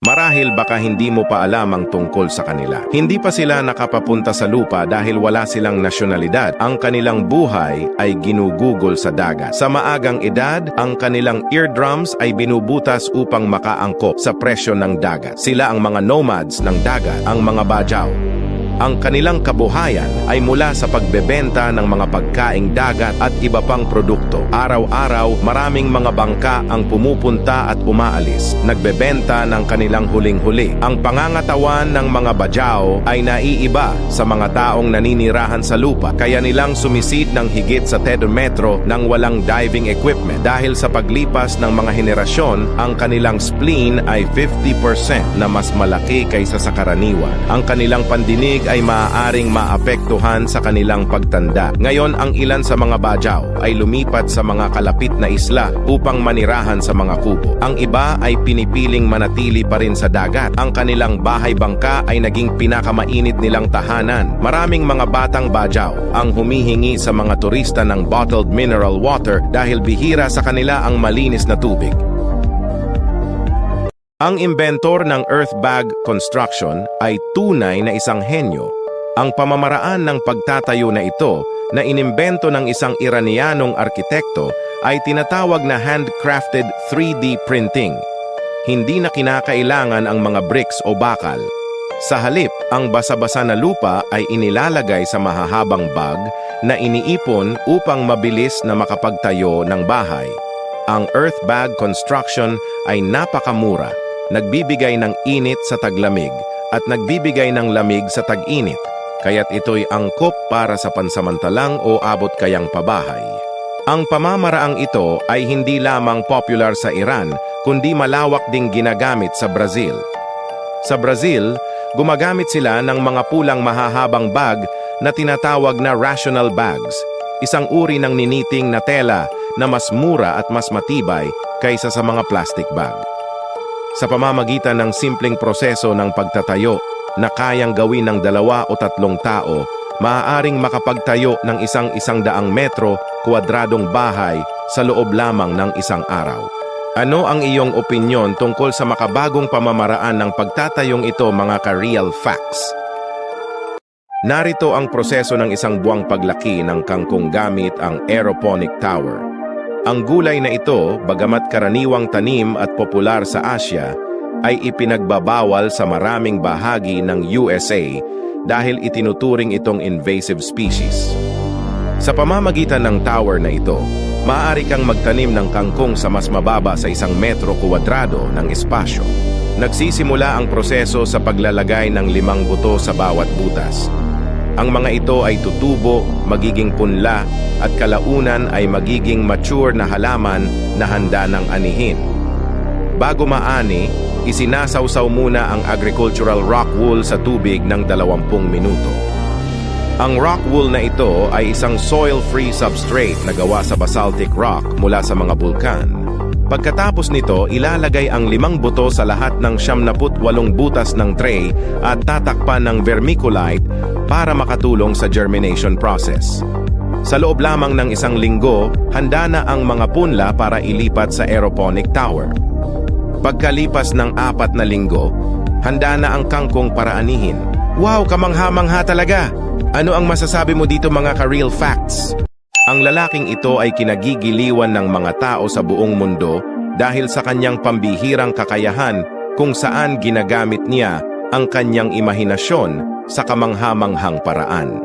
Marahil baka hindi mo pa alam ang tungkol sa kanila. Hindi pa sila nakapapunta sa lupa dahil wala silang nasyonalidad. Ang kanilang buhay ay ginugugol sa dagat. Sa maagang edad, ang kanilang eardrums ay binubutas upang makaangkop sa presyo ng dagat. Sila ang mga nomads ng dagat, ang mga Bajau. Ang kanilang kabuhayan ay mula sa pagbebenta ng mga pagkaing dagat at iba pang produkto. Araw-araw, maraming mga bangka ang pumupunta at umaalis, nagbebenta ng kanilang huling-huli. Ang pangangatawan ng mga Bajau ay naiiba sa mga taong naninirahan sa lupa, kaya nilang sumisid ng higit sa 10 metro nang walang diving equipment. Dahil sa paglipas ng mga henerasyon, ang kanilang spleen ay 50% na mas malaki kaysa sa karaniwan. Ang kanilang pandinig ay maaaring maapektuhan sa kanilang pagtanda. Ngayon, ang ilan sa mga Bajau ay lumipat sa mga kalapit na isla upang manirahan sa mga kubo. Ang iba ay pinipiling manatili pa rin sa dagat. Ang kanilang bahay-bangka ay naging pinakamainit nilang tahanan. Maraming mga batang Bajau ang humihingi sa mga turista ng bottled mineral water dahil bihira sa kanila ang malinis na tubig. Ang inventor ng earth bag construction ay tunay na isang henyo. Ang pamamaraan ng pagtatayo na ito na inimbento ng isang Iranianong arkitekto ay tinatawag na handcrafted 3D printing. Hindi na kinakailangan ang mga bricks o bakal. Sa halip, ang basa-basa na lupa ay inilalagay sa mahahabang bag na iniipon upang mabilis na makapagtayo ng bahay. Ang earth bag construction ay napakamura. Nagbibigay ng init sa taglamig at nagbibigay ng lamig sa tag-init, kaya't ito'y angkop para sa pansamantalang o abot kayang pabahay. Ang pamamaraang ito ay hindi lamang popular sa Iran, kundi malawak ding ginagamit sa Brazil. Sa Brazil, gumagamit sila ng mga pulang mahahabang bag na tinatawag na rational bags, isang uri ng niniting na tela na mas mura at mas matibay kaysa sa mga plastic bag. Sa pamamagitan ng simpleng proseso ng pagtatayo na kayang gawin ng 2 o 3 tao, maaaring makapagtayo ng 100 metro kwadradong bahay sa loob lamang ng isang araw. Ano ang iyong opinyon tungkol sa makabagong pamamaraan ng pagtatayong ito, mga ka-real facts? Narito ang proseso ng isang buwang paglaki ng kangkong gamit ang aeroponic tower. Ang gulay na ito, bagamat karaniwang tanim at popular sa Asya, ay ipinagbabawal sa maraming bahagi ng USA dahil itinuturing itong invasive species. Sa pamamagitan ng tower na ito, maaari kang magtanim ng kangkong sa mas mababa sa 1 metro kuwadrado ng espasyo. Nagsisimula ang proseso sa paglalagay ng 5 buto sa bawat butas. Ang mga ito ay tutubo, magiging punla, at kalaunan ay magiging mature na halaman na handa ng anihin. Bago maani, isinasawsaw muna ang agricultural rock wool sa tubig ng 20 minuto. Ang rock wool na ito ay isang soil-free substrate na gawa sa basaltic rock mula sa mga bulkan. Pagkatapos nito, ilalagay ang 5 buto sa lahat ng 78 butas ng tray at tatakpan ng vermiculite para makatulong sa germination process. Sa loob lamang ng 1 linggo, handa na ang mga punla para ilipat sa aeroponic tower. Pagkalipas ng 4 na linggo, handa na ang kangkong para anihin. Wow, kamangha-mangha talaga! Ano ang masasabi mo dito, mga ka-real facts? Ang lalaking ito ay kinagigiliwan ng mga tao sa buong mundo dahil sa kanyang pambihirang kakayahan kung saan ginagamit niya ang kanyang imahinasyon sa kamangha-manghang paraan.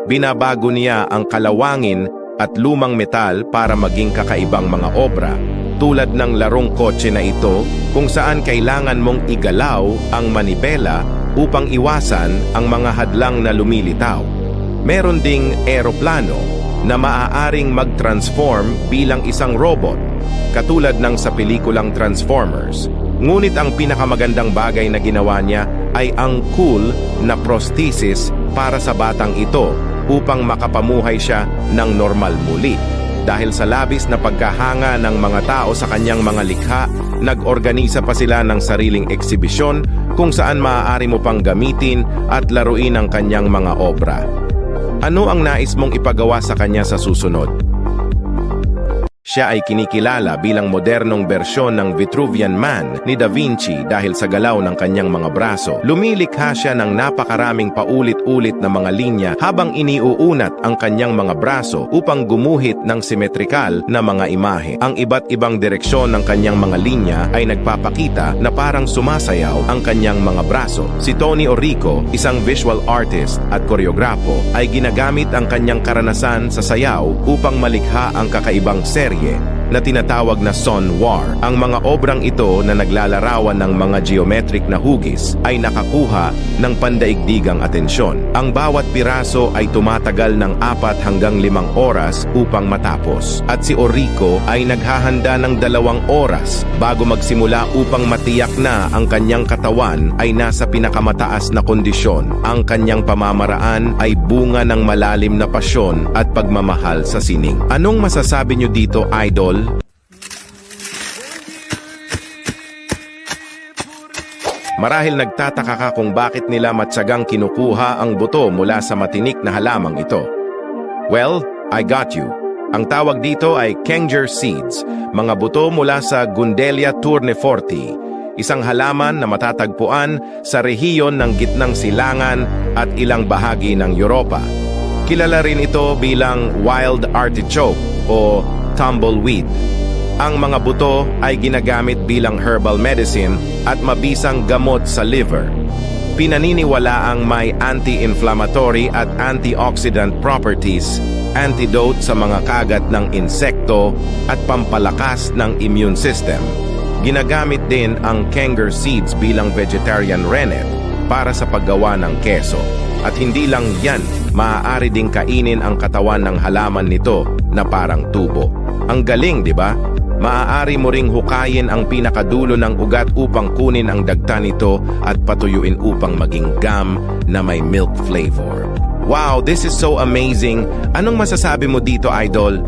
Binabago niya ang kalawangin at lumang metal para maging kakaibang mga obra, tulad ng larong kotse na ito kung saan kailangan mong igalaw ang manibela upang iwasan ang mga hadlang na lumilitaw. Meron ding eroplano na maaaring mag-transform bilang isang robot, katulad ng sa pelikulang Transformers. Ngunit ang pinakamagandang bagay na ginawa niya ay ang cool na prosthesis para sa batang ito upang makapamuhay siya ng normal muli. Dahil sa labis na pagkahanga ng mga tao sa kanyang mga likha, nag-organisa pa sila ng sariling eksibisyon kung saan maaari mo pang gamitin at laruin ang kanyang mga obra. Ano ang nais mong ipagawa sa kanya sa susunod? Siya ay kinikilala bilang modernong bersyon ng Vitruvian Man ni Da Vinci dahil sa galaw ng kanyang mga braso. Lumilikha siya ng napakaraming paulit-ulit na mga linya habang iniuunat ang kanyang mga braso upang gumuhit ng simetrikal na mga imahe. Ang iba't ibang direksyon ng kanyang mga linya ay nagpapakita na parang sumasayaw ang kanyang mga braso. Si Tony Orrico, isang visual artist at koreograpo, ay ginagamit ang kanyang karanasan sa sayaw upang malikha ang kakaibang serye na tinatawag na Son War. Ang mga obrang ito na naglalarawan ng mga geometric na hugis ay nakakuha ng pandaigdigang atensyon. Ang bawat piraso ay tumatagal ng 4 hanggang 5 oras upang matapos. At si Orrico ay naghahanda ng 2 oras bago magsimula upang matiyak na ang kanyang katawan ay nasa pinakamataas na kondisyon. Ang kanyang pamamaraan ay bunga ng malalim na pasyon at pagmamahal sa sining. Anong masasabi niyo dito, idol? Marahil nagtataka ka kung bakit nila matyagang kinukuha ang buto mula sa matinik na halamang ito. Well, I got you. Ang tawag dito ay Kenger seeds, mga buto mula sa Gundelia tourneforti, isang halaman na matatagpuan sa rehiyon ng Gitnang Silangan at ilang bahagi ng Europa. Kilala rin ito bilang wild artichoke o tumbleweed. Ang mga buto ay ginagamit bilang herbal medicine at mabisang gamot sa liver. Pinaniniwalaang may anti-inflammatory at antioxidant properties, antidote sa mga kagat ng insekto at pampalakas ng immune system. Ginagamit din ang Kenger seeds bilang vegetarian rennet para sa paggawa ng keso. At hindi lang yan, maaari ding kainin ang katawan ng halaman nito na parang tubo. Ang galing, di ba? Maaari mo ring hukayin ang pinakadulo ng ugat upang kunin ang dagta nito at patuyuin upang maging gum na may milk flavor. Wow, this is so amazing! Anong masasabi mo dito, idol?